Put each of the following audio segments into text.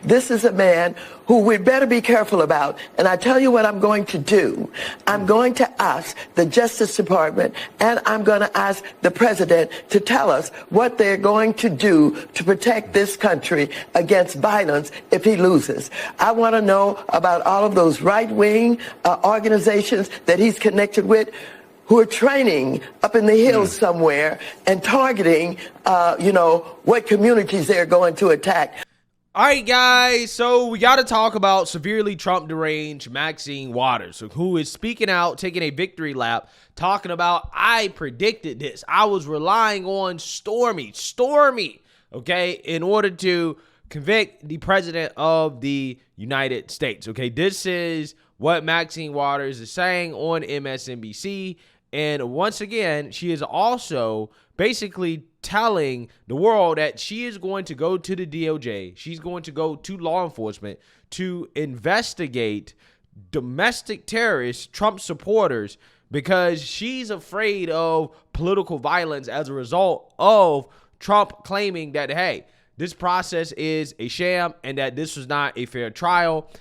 This is a man who we better be careful about. And I tell you what I'm going to do. I'm going to ask the Justice Department and I'm going to ask the president to tell us what they're going to do to protect this country against violence if he loses. I want to know about all of those right-wing organizations that he's connected with, who are training up in the hills somewhere and targeting, what communities they're going to attack. All right, guys, so we got to talk about severely Trump deranged Maxine Waters, who is speaking out, taking a victory lap, talking about, I predicted this. I was relying on Stormy, okay, in order to convict the president of the United States, okay? This is what Maxine Waters is saying on MSNBC. And once again, she is also basically telling the world that she is going to go to the DOJ. She's going to go to law enforcement to investigate domestic terrorists, Trump supporters, because she's afraid of political violence as a result of Trump claiming that, hey, this process is a sham and that this was not a fair trial.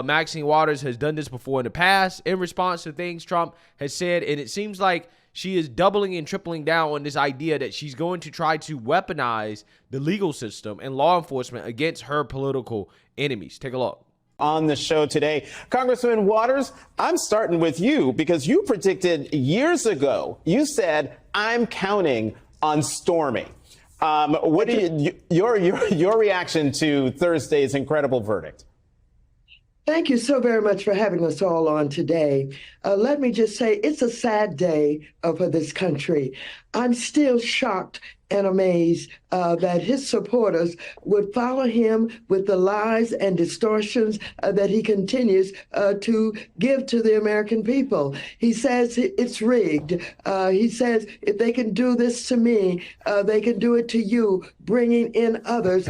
Maxine Waters has done this before in the past in response to things Trump has said, and it seems like she is doubling and tripling down on this idea that she's going to try to weaponize the legal system and law enforcement against her political enemies. Take a look. On the show today, Congresswoman Waters, I'm starting with you because you predicted years ago, you said, I'm counting on Stormy. What do your reaction to Thursday's incredible verdict? Thank you so very much for having us all on today. Let me just say it's a sad day for this country. I'm still shocked and amazed that his supporters would follow him with the lies and distortions that he continues to give to the American people. He says it's rigged. He says if they can do this to me, they can do it to you, bringing in others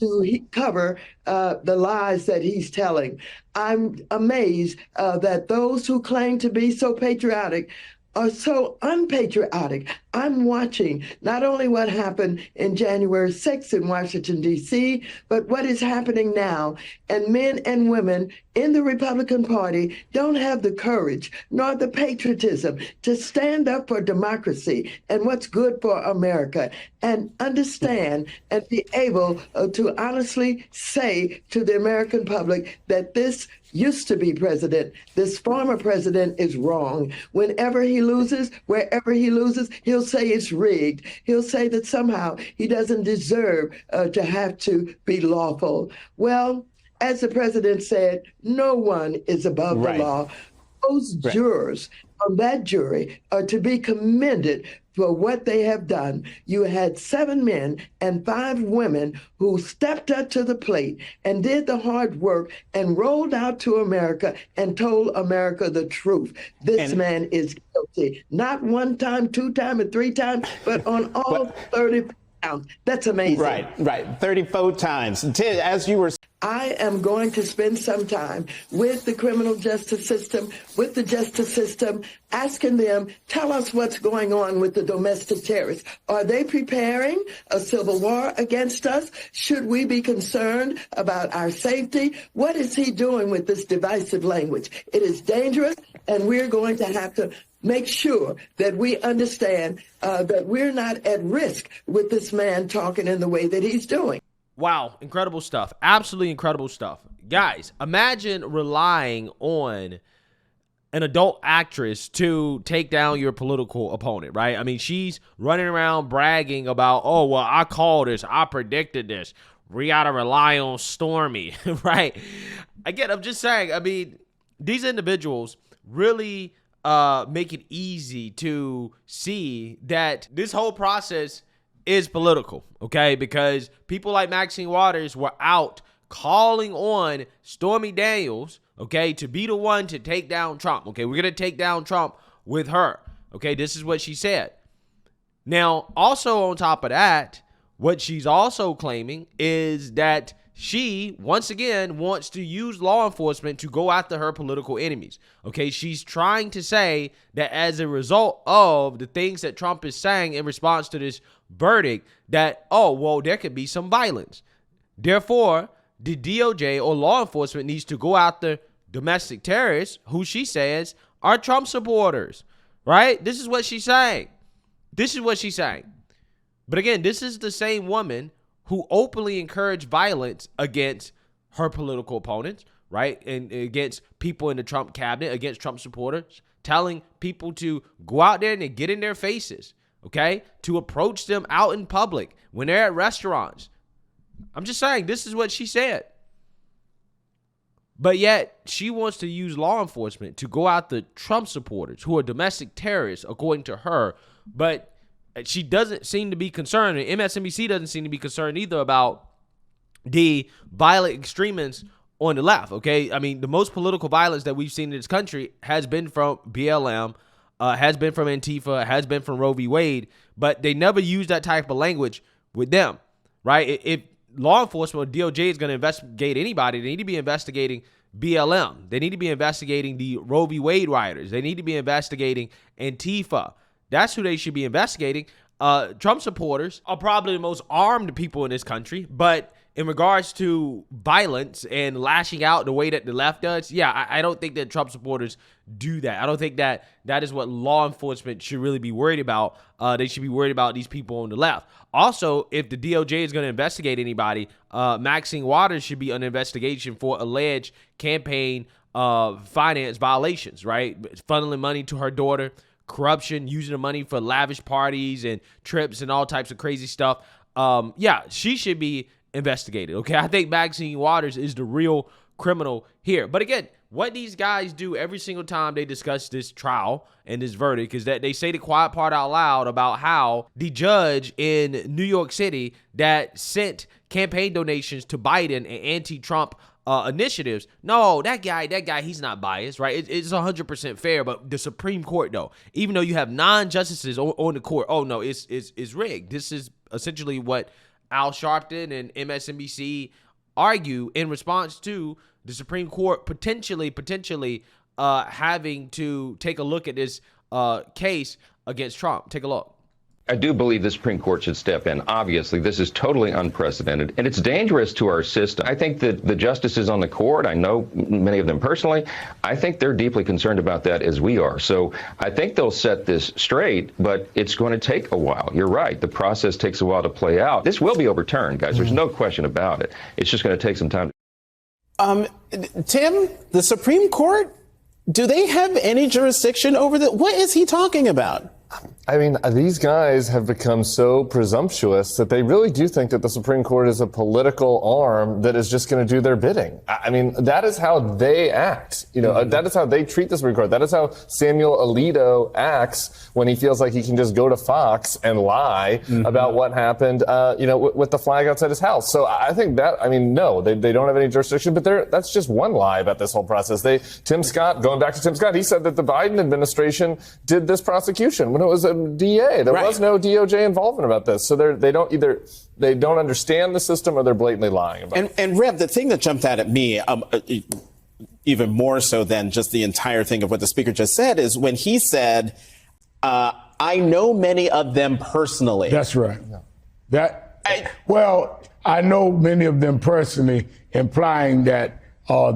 to cover the lies that he's telling. I'm amazed that those who claim to be so patriotic are so unpatriotic. I'm watching not only what happened in January 6th in Washington, D.C., but what is happening now. And men and women in the Republican Party don't have the courage nor the patriotism to stand up for democracy and what's good for America and understand and be able to honestly say to the American public that this used to be president, this former president is wrong. Whenever he loses, wherever he loses, he'll say it's rigged. He'll say that somehow he doesn't deserve to have to be lawful. Well, as the president said, no one is above the law. Those jurors on that jury are to be commended for what they have done. You had 7 men and 5 women who stepped up to the plate and did the hard work and rolled out to America and told America the truth. This man is guilty, not 1 time, 2 times, and 3 times, but on all 30 counts. That's amazing. Right. 34 times. As you were I am going to spend some time with the criminal justice system, with the justice system, asking them, tell us what's going on with the domestic terrorists. Are they preparing a civil war against us? Should we be concerned about our safety? What is he doing with this divisive language? It is dangerous, and we're going to have to make sure that we understand that we're not at risk with this man talking in the way that he's doing. Wow, incredible stuff. Absolutely incredible stuff. Guys, imagine relying on an adult actress to take down your political opponent, right? I mean, she's running around bragging about, oh, well, I called this. I predicted this. We got to rely on Stormy, right? Again, I'm just saying, I mean, these individuals really make it easy to see that this whole process is political, okay? Because people like Maxine Waters were out calling on Stormy Daniels, okay, to be the one to take down Trump, okay? We're going to take down Trump with her, okay? This is what she said. Now, also on top of that, what she's also claiming is that she, once again, wants to use law enforcement to go after her political enemies. Okay, she's trying to say that as a result of the things that Trump is saying in response to this verdict, that, oh, well, there could be some violence. Therefore, the DOJ or law enforcement needs to go after domestic terrorists who she says are Trump supporters, right? This is what she's saying. This is what she's saying. But again, this is the same woman who openly encouraged violence against her political opponents, right? And against people in the Trump cabinet, against Trump supporters, telling people to go out there and get in their faces, okay? To approach them out in public when they're at restaurants. I'm just saying, this is what she said. But yet, she wants to use law enforcement to go after Trump supporters who are domestic terrorists, according to her. But she doesn't seem to be concerned, and MSNBC doesn't seem to be concerned either about the violent extremists on the left, okay? I mean, the most political violence that we've seen in this country has been from BLM, has been from Antifa, has been from Roe v. Wade, but they never use that type of language with them, right? If law enforcement or DOJ is going to investigate anybody, they need to be investigating BLM. They need to be investigating the Roe v. Wade rioters. They need to be investigating Antifa. That's who they should be investigating. Trump supporters are probably the most armed people in this country, but in regards to violence and lashing out the way that the left does, yeah, I don't think that Trump supporters do that. I don't think that that is what law enforcement should really be worried about. They should be worried about these people on the left. Also, if the DOJ is going to investigate anybody, Maxine Waters should be under investigation for alleged campaign finance violations, right? Funneling money to her daughter, corruption, using the money for lavish parties and trips and all types of crazy stuff. Yeah, she should be investigated, okay? I think Maxine Waters is the real criminal here. But again, what these guys do every single time they discuss this trial and this verdict is that they say the quiet part out loud about how the judge in New York City that sent campaign donations to Biden and anti-Trump initiatives. No, that guy, he's not biased, right? It's 100% fair, but the Supreme Court, though, even though you have non-justices on the court, oh, no, it's rigged. This is essentially what Al Sharpton and MSNBC argue in response to the Supreme Court potentially having to take a look at this case against Trump. Take a look. I do believe the Supreme Court should step in. Obviously, this is totally unprecedented, and it's dangerous to our system. I think that the justices on the court, I know many of them personally, I think they're deeply concerned about that as we are. So I think they'll set this straight, but it's going to take a while. You're right. The process takes a while to play out. This will be overturned, guys. There's no question about it. It's just going to take some time. Tim, the Supreme Court, do they have any jurisdiction over that? What is he talking about? I mean, these guys have become so presumptuous that they really do think that the Supreme Court is a political arm that is just going to do their bidding. I mean, that is how they act. You know, that is how they treat the Supreme Court. That is how Samuel Alito acts when he feels like he can just go to Fox and lie about what happened, with the flag outside his house. So I think that, I mean, no, they don't have any jurisdiction, but that's just one lie about this whole process. Tim Scott, going back to Tim Scott, he said that the Biden administration did this prosecution when it was a DA. There was no DOJ involvement about this. So they don't understand the system or they're blatantly lying about it. And Rev, the thing that jumped out at me, even more so than just the entire thing of what the speaker just said, is when he said, I know many of them personally. That's right. I know many of them personally, implying that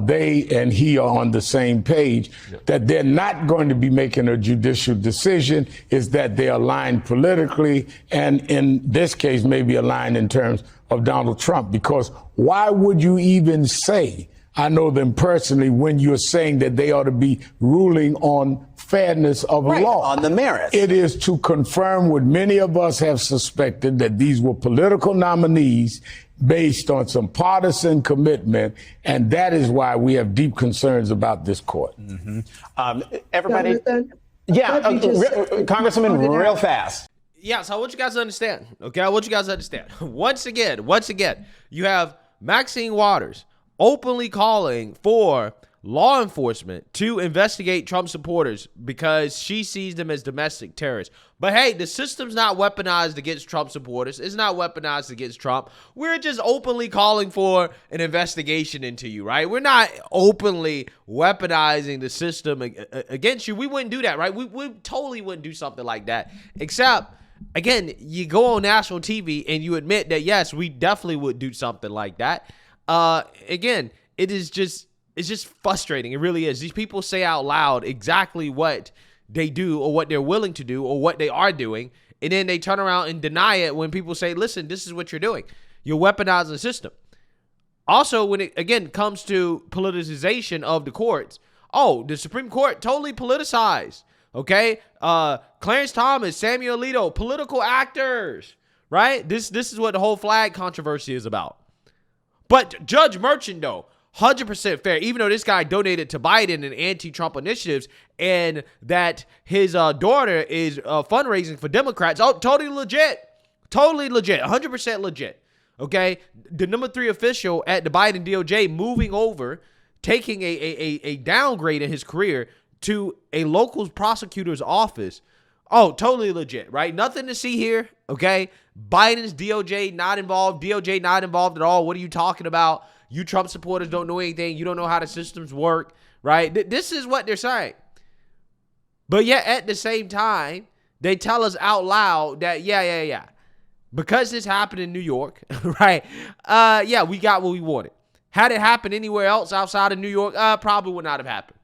they and he are on the same page, that they're not going to be making a judicial decision, is that they're aligned politically, and in this case, maybe aligned in terms of Donald Trump. Because why would you even say, I know them personally, when you're saying that they ought to be ruling on fairness of law? On the merits. It is to confirm what many of us have suspected, that these were political nominees based on some partisan commitment, and that is why we have deep concerns about this court. Everybody, Congressman, real fast. Yeah, so I want you guys to understand, okay? I want you guys to understand. Once again, you have Maxine Waters openly calling for law enforcement to investigate Trump supporters because she sees them as domestic terrorists. But hey, the system's not weaponized against Trump supporters. It's not weaponized against Trump. We're just openly calling for an investigation into you, right? We're not openly weaponizing the system against you. We wouldn't do that, right? We totally wouldn't do something like that. Except, again, you go on national TV and you admit that, yes, we definitely would do something like that. Again, it's just frustrating. It really is. These people say out loud exactly what they do or what they're willing to do or what they are doing, and then they turn around and deny it when people say, listen, this is what you're doing. You're weaponizing the system. Also, when it, again, comes to politicization of the courts, the Supreme Court totally politicized, okay? Clarence Thomas, Samuel Alito, political actors, right? This is what the whole flag controversy is about. But Judge Merchan, though, 100% fair, even though this guy donated to Biden and anti-Trump initiatives and that his daughter is fundraising for Democrats. Oh, totally legit. Totally legit. 100% legit. Okay? The number 3 official at the Biden DOJ moving over, taking a downgrade in his career to a local prosecutor's office. Oh, totally legit, right? Nothing to see here, okay? Biden's DOJ not involved. DOJ not involved at all. What are you talking about? You Trump supporters don't know anything. You don't know how the systems work, right? This is what they're saying. But yet at the same time, they tell us out loud that, yeah. Because this happened in New York, right? We got what we wanted. Had it happened anywhere else outside of New York, probably would not have happened.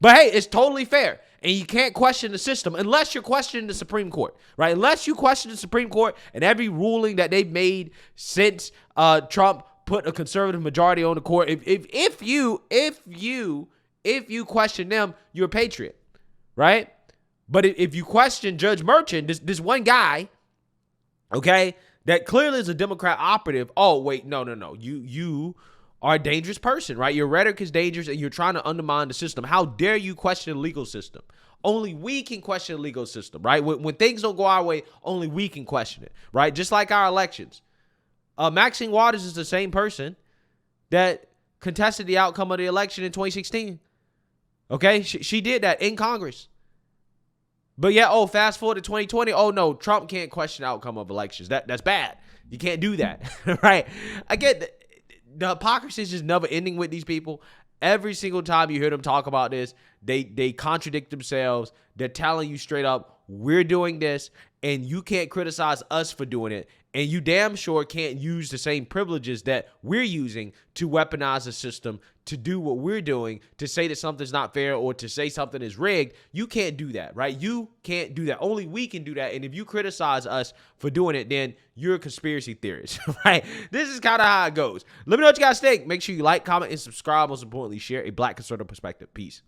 But hey, it's totally fair. And you can't question the system unless you're questioning the Supreme Court, right? Unless you question the Supreme Court and every ruling that they've made since Trump put a conservative majority on the court. If you question them, you're a patriot, right? But if you question Judge Merchan, this one guy, okay, that clearly is a Democrat operative. Oh, wait, no. You are a dangerous person, right? Your rhetoric is dangerous and you're trying to undermine the system. How dare you question the legal system? Only we can question the legal system, right? When things don't go our way, only we can question it, right? Just like our elections. Maxine Waters is the same person that contested the outcome of the election in 2016. Okay? She did that in Congress. But yeah, fast forward to 2020. Oh, no, Trump can't question the outcome of elections. That's bad. You can't do that, right? Again, the hypocrisy is just never ending with these people. Every single time you hear them talk about this, they contradict themselves. They're telling you straight up, we're doing this, and you can't criticize us for doing it. And you damn sure can't use the same privileges that we're using to weaponize the system, to do what we're doing, to say that something's not fair or to say something is rigged. You can't do that, right? You can't do that. Only we can do that. And if you criticize us for doing it, then you're a conspiracy theorist, right? This is kind of how it goes. Let me know what you guys think. Make sure you like, comment, and subscribe. Most importantly, share a Black conservative perspective. Peace.